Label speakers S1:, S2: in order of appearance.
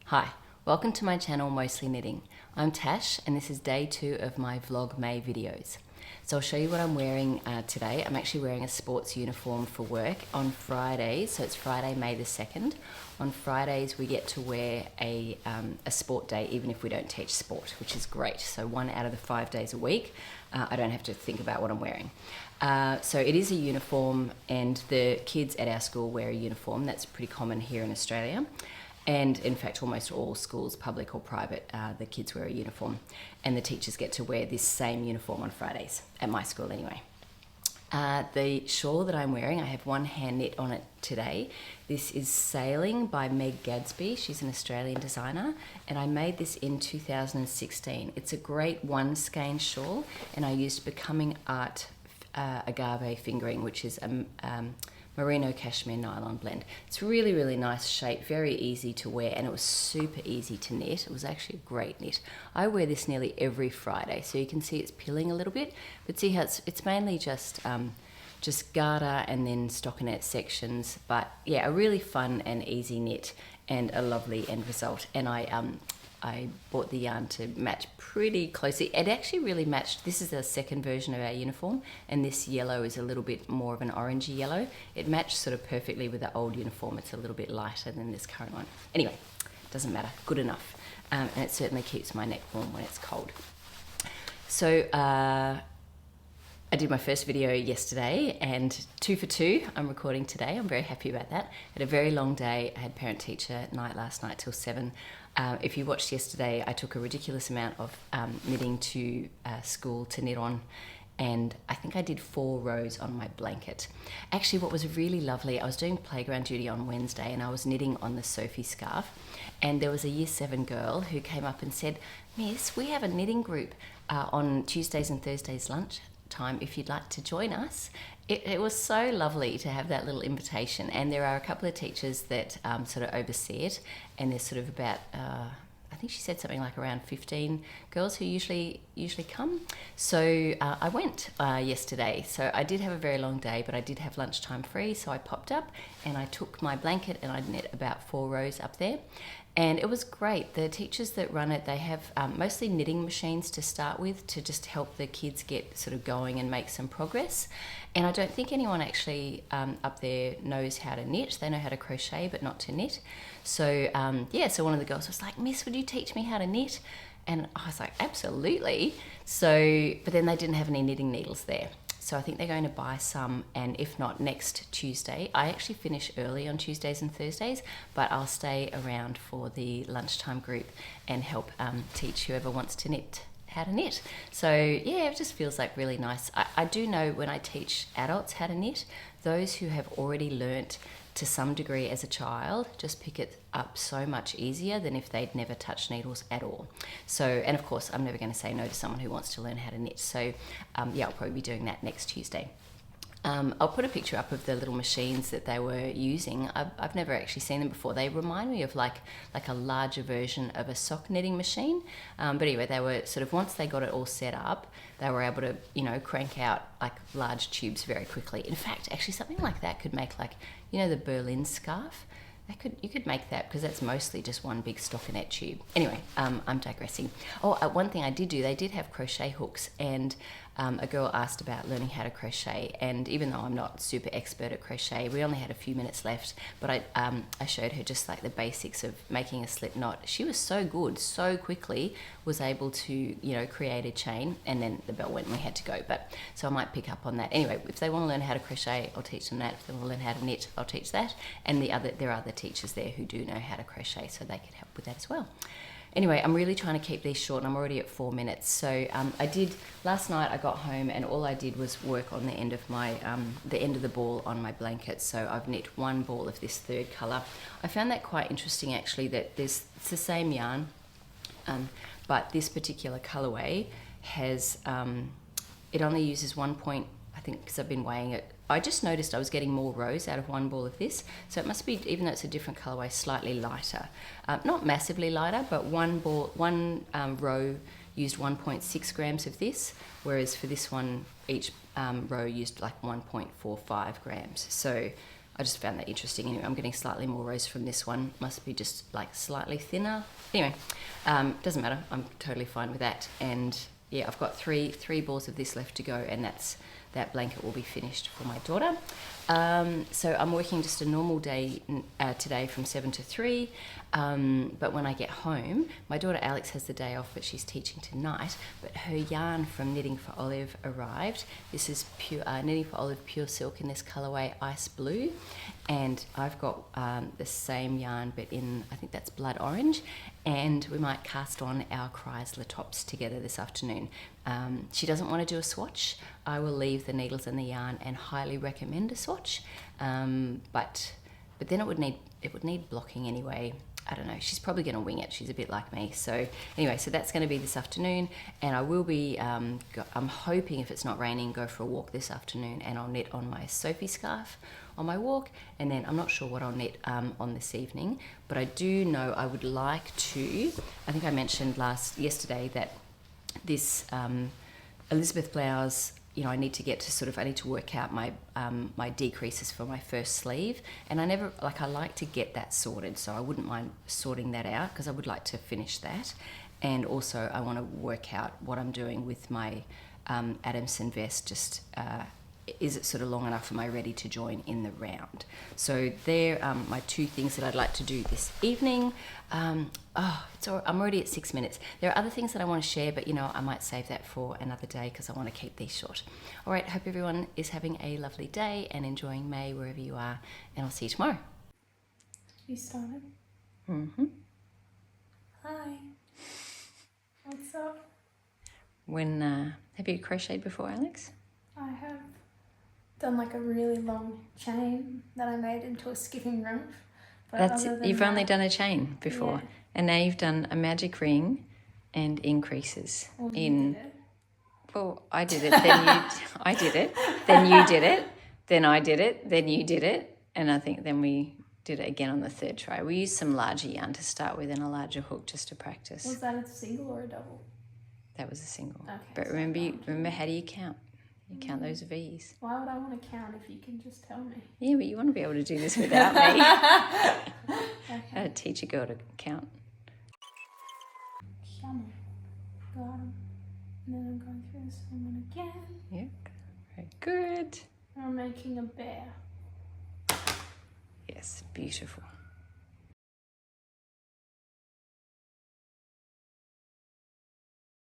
S1: Hi, welcome to my channel Mostly Knitting. I'm Tash and this is day 2 of my VlogMay videos. So I'll show you what I'm wearing today. I'm actually wearing a sports uniform for work on Fridays, so it's Friday, May the 2nd. On Fridays we get to wear a sport day even if we don't teach sport, which is great. So 1 out of the 5 days a week, I don't have to think about what I'm wearing. So it is a uniform and the kids at our school wear a uniform. That's pretty common here in Australia. And in fact, almost all schools, public or private, the kids wear a uniform. And the teachers get to wear this same uniform on Fridays, at my school anyway. The shawl that I'm wearing, I have one hand knit on it today. This is Sailing by Meg Gadsbey. She's an Australian designer. And I made this in 2016. It's a great one skein shawl. And I used Becoming Art agave fingering, which is a merino cashmere nylon blend. It's really, really nice shape, very easy to wear, and it was super easy to knit. It was actually a great knit. I wear this nearly every Friday, so you can see it's pilling a little bit, but see how it's mainly just garter and then stockinette sections, but yeah, a really fun and easy knit and a lovely end result. And I bought the yarn to match pretty closely. It actually really matched. This is the second version of our uniform, and this yellow is a little bit more of an orangey yellow. It matched sort of perfectly with the old uniform. It's a little bit lighter than this current one. Anyway, doesn't matter, good enough. And it certainly keeps my neck warm when it's cold. So I did my first video yesterday, and 2 for 2 I'm recording today. I'm very happy about that. Had a very long day. I had parent-teacher night last night till 7. If you watched yesterday, I took a ridiculous amount of knitting to school to knit on, and I think I did 4 rows on my blanket. Actually, what was really lovely, I was doing playground duty on Wednesday and I was knitting on the Sophie scarf, and there was a year 7 girl who came up and said, "Miss, we have a knitting group on Tuesdays and Thursdays lunch time if you'd like to join us." It was so lovely to have that little invitation, and there are a couple of teachers that sort of oversee it, and there's sort of about I think she said something like around 15 girls who usually come. So I went yesterday. So I did have a very long day, but I did have lunchtime free, so I popped up and I took my blanket and I knit about 4 rows up there. And it was great. The teachers that run it, they have mostly knitting machines to start with to just help the kids get sort of going and make some progress. And I don't think anyone actually up there knows how to knit. They know how to crochet, but not to knit. So yeah, so one of the girls was like, "Miss, would you teach me how to knit?" And I was like, "Absolutely." So, but then they didn't have any knitting needles there. So I think they're going to buy some, and if not, next Tuesday. I actually finish early on Tuesdays and Thursdays, but I'll stay around for the lunchtime group and help teach whoever wants to knit how to knit. So yeah, it just feels like really nice. I do know when I teach adults how to knit, those who have already learnt to some degree as a child just pick it up so much easier than if they'd never touched needles at all. So, and of course, I'm never going to say no to someone who wants to learn how to knit. So yeah, I'll probably be doing that next Tuesday. I'll put a picture up of the little machines that they were using. I've never actually seen them before. They remind me of like a larger version of a sock knitting machine. But anyway, they were sort of, once they got it all set up, they were able to, you know, crank out like large tubes very quickly. In fact, actually something like that could make like, you know, the Berlin scarf. You could make that because that's mostly just one big stockinette tube. Anyway, I'm digressing. Oh, one thing I did do, they did have crochet hooks, and a girl asked about learning how to crochet, and even though I'm not super expert at crochet, we only had a few minutes left, but I showed her just like the basics of making a slip knot. She was so good, so quickly was able to, you know, create a chain, and then the bell went and we had to go. But so I might pick up on that. Anyway, if they want to learn how to crochet, I'll teach them that. If they want to learn how to knit, I'll teach that. And there are other teachers there who do know how to crochet, so they can help with that as well. Anyway, I'm really trying to keep these short, and I'm already at 4 minutes. So last night I got home and all I did was work on the end of my, the end of the ball on my blanket. So I've knit 1 ball of this 3rd colour. I found that quite interesting actually, that it's the same yarn, but this particular colourway has, it only uses 1 point, I think because I've been weighing it. I just noticed I was getting more rows out of 1 ball of this, so it must be, even though it's a different colourway, slightly lighter. Not massively lighter, but one row used 1.6 grams of this, whereas for this one, each row used like 1.45 grams. So I just found that interesting. Anyway, I'm getting slightly more rose from this one. Must be just like slightly thinner. Anyway, doesn't matter. I'm totally fine with that. And yeah, I've got three balls of this left to go, and that blanket will be finished for my daughter. So I'm working just a normal day today from 7 to 3. But when I get home, my daughter Alex has the day off, but she's teaching tonight. But her yarn from Knitting for Olive arrived. This is pure Knitting for Olive pure silk in this colorway Ice Blue, and I've got the same yarn, but in, I think that's blood orange. And we might cast on our Chrysler tops together this afternoon. She doesn't want to do a swatch. I will leave the needles and the yarn and highly recommend a swatch. But then it would need blocking anyway. I don't know, she's probably going to wing it. She's a bit like me. So anyway, so that's going to be this afternoon, and I will be, I'm hoping if it's not raining, go for a walk this afternoon, and I'll knit on my Sophie scarf on my walk, and then I'm not sure what I'll knit on this evening, but I do know I would like to, I think I mentioned yesterday that this Elisabeth blouse, you know, I need to work out my my decreases for my first sleeve, and I like to get that sorted, so I wouldn't mind sorting that out because I would like to finish that. And also I want to work out what I'm doing with my Adamson vest, just is it sort of long enough? Am I ready to join in the round? So they're my two things that I'd like to do this evening. I'm already at 6 minutes. There are other things that I want to share, but you know, I might save that for another day because I want to keep these short. All right, hope everyone is having a lovely day and enjoying May wherever you are, and I'll see you tomorrow.
S2: You started?
S1: Mm-hmm.
S2: Hi. What's up?
S1: Have you crocheted before, Alex?
S2: I have done like a really long chain that I made into a skipping rope.
S1: You've only done a chain before,
S2: yeah.
S1: And now you've done a magic ring and increases.
S2: Well, you did it.
S1: Well, I did it, I did it, then you did it, then I did it, then you did it, and I think then we did it again on the third try. We used some larger yarn to start with and a larger hook just to practice.
S2: Was that a single or a double?
S1: That was a single.
S2: Okay,
S1: but
S2: so
S1: remember how do you count? You count those V's.
S2: Why would I want to count if you can just tell me?
S1: Yeah, but you want to be able to do this without me.
S2: Okay.
S1: How to teach a girl to count.
S2: Yummy. Got 'em. And then I'm going through the same one again.
S1: Yep. Very good.
S2: And I'm making a bear.
S1: Yes, beautiful.